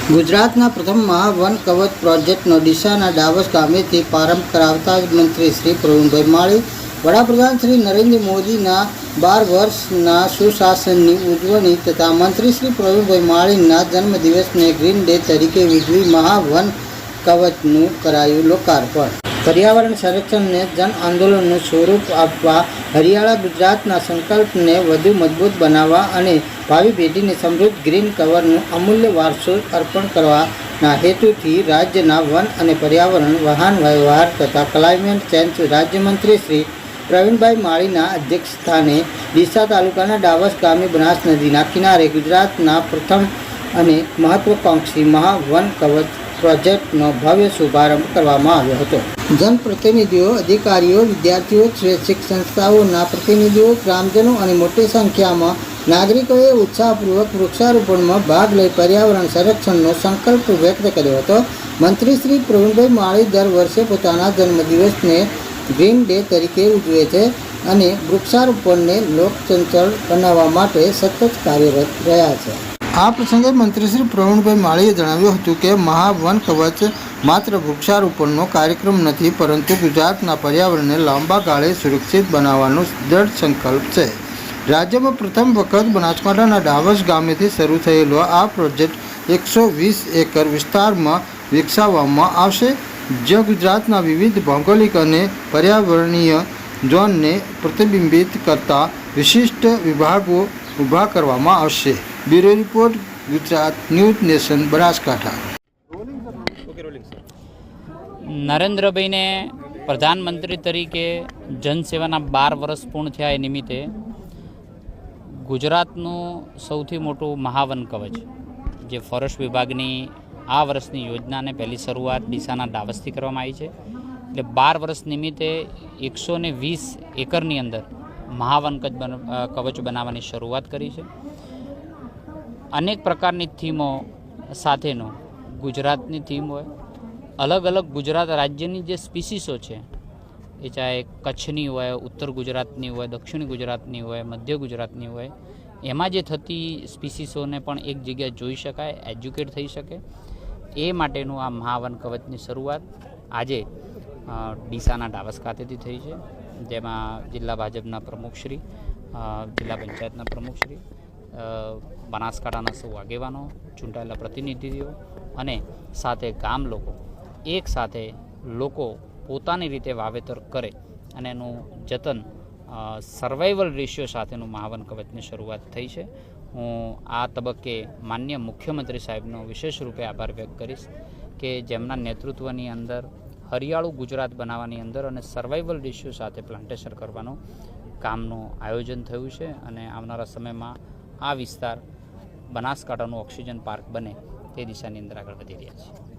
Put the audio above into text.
ગુજરાતના પ્રથમ મહાવન કવચ પ્રોજેક્ટનો ડીસાના ડાવસ ગામેથી પ્રારંભ કરાવતા મંત્રી શ્રી પ્રવીણભાઈ માળી વડાપ્રધાન શ્રી નરેન્દ્ર મોદીના 12 વર્ષના સુશાસનની ઉજવણી તથા મંત્રી શ્રી પ્રવીણભાઈ માળીના જન્મદિવસને ગ્રીન ડે તરીકે ઉજવી મહાવન કવચનું કરાયું લોકાર્પણ। પર્યાવરણ સંરક્ષણને જન આંદોલનનું સ્વરૂપ આપવા, હરિયાળા ગુજરાતના સંકલ્પને વધુ મજબૂત બનાવવા અને ભાવિ પેઢીને સમૃદ્ધ ગ્રીન કવરનું અમૂલ્ય વારસો અર્પણ કરવાના હેતુથી રાજ્યના વન અને પર્યાવરણ, વાહન વ્યવહાર તથા ક્લાઇમેટ ચેન્જ રાજ્યમંત્રી શ્રી પ્રવીણભાઈ માળીના અધ્યક્ષસ્થાને ડીસા તાલુકાના ડાવસ ગામે બનાસ નદીના કિનારે ગુજરાતના પ્રથમ અને મહત્વાકાંક્ષી મહાવન કવચ પ્રોજેક્ટનો ભવ્ય શુભારંભ કરવામાં આવ્યો હતો। જનપ્રતિનિધિઓ, અધિકારીઓ, વિદ્યાર્થીઓ, શૈક્ષિક સંસ્થાઓના પ્રતિનિધિઓ, ગ્રામજનો અને મોટી સંખ્યામાં નાગરિકોએ ઉત્સાહપૂર્વક વૃક્ષારોપણમાં ભાગ લઈ પર્યાવરણ સંરક્ષણનો સંકલ્પ વ્યક્ત કર્યો હતો। મંત્રી શ્રી પ્રવીણભાઈ માળી દર વર્ષે પોતાના જન્મદિવસને ગ્રીન ડે તરીકે ઉજવે છે અને વૃક્ષારોપણને લોકચંચળ બનાવવા માટે સતત કાર્યરત રહ્યા છે। આ પ્રસંગે મંત્રી શ્રી પ્રવીણભાઈ માળીએ જણાવ્યું હતું કે મહાવન કવચ માત્ર વૃક્ષારોપણનો કાર્યક્રમ નથી, પરંતુ ગુજરાતના પર્યાવરણને લાંબા ગાળે સુરક્ષિત બનાવવાનો દૃઢ સંકલ્પ છે। રાજ્યમાં પ્રથમ વખત બનાસકાંઠાના ડાવસ ગામેથી શરૂ થયેલો આ પ્રોજેક્ટ 120 એકર વિસ્તારમાં વિકસાવવામાં આવશે, જ્યાં ગુજરાતના વિવિધ ભૌગોલિક અને પર્યાવરણીય ઝોનને પ્રતિબિંબિત કરતા વિશિષ્ટ વિભાગો ઊભા કરવામાં આવશે। Bureau report, Gujarat news nation, Banaskantha. નરેન્દ્રભાઈને પ્રધાનમંત્રી તરીકે જનસેવાના 12 વર્ષ પૂર્ણ થયા એ નિમિત્તે ગુજરાતનું સૌથી મોટું મહાવન કવચ જે ફોરેસ્ટ વિભાગની આ વર્ષની યોજનાને પહેલી શરૂઆત ડીસાના ડાવસથી કરવામાં આવી છે। એટલે 12 વર્ષ નિમિત્તે 120 એકરની અંદર મહાવન કવચ બનાવવાની શરૂઆત કરી છે। અનેક પ્રકારની થીમો સાથેનો ગુજરાતની થીમ હોય, અલગ અલગ ગુજરાત રાજ્યની જે સ્પીસીસો છે એ ચાહે કચ્છની હોય, ઉત્તર ગુજરાતની હોય, દક્ષિણ ગુજરાતની હોય, મધ્ય ગુજરાતની હોય, એમાં જે થતી સ્પીસીસોને પણ એક જગ્યાએ જોઈ શકાય, એજ્યુકેટ થઈ શકે, એ માટેનું આ મહાવન કવચની શરૂઆત આજે ડીસાના ડાવસ ખાતેથી થઈ છે, જેમાં જિલ્લા ભાજપના પ્રમુખશ્રી, જિલ્લા પંચાયતના પ્રમુખશ્રી, બનાસકાંઠાના સૌ આગેવાનો, ચૂંટાયેલા પ્રતિનિધિઓ અને સાથે ગામ લોકો એક સાથે લોકો પોતાની રીતે વાવેતર કરે અને એનું જતન સર્વાઈવલ રેશિયો સાથેનું મહાવન કવચની શરૂઆત થઈ છે। હું આ તબક્કે માનનીય મુખ્યમંત્રી સાહેબનો વિશેષ રૂપે આભાર વ્યક્ત કરીશ કે જેમના નેતૃત્વની અંદર હરિયાળું ગુજરાત બનાવવાની અંદર અને સર્વાઈવલ રેશિયો સાથે પ્લાન્ટેશન કરવાનું કામનું આયોજન થયું છે અને આવનારા સમયમાં આ વિસ્તાર બનાસકાંઠાનું ઓક્સિજન પાર્ક બને તે દિશાની અંદર આગળ વધી રહ્યા છે।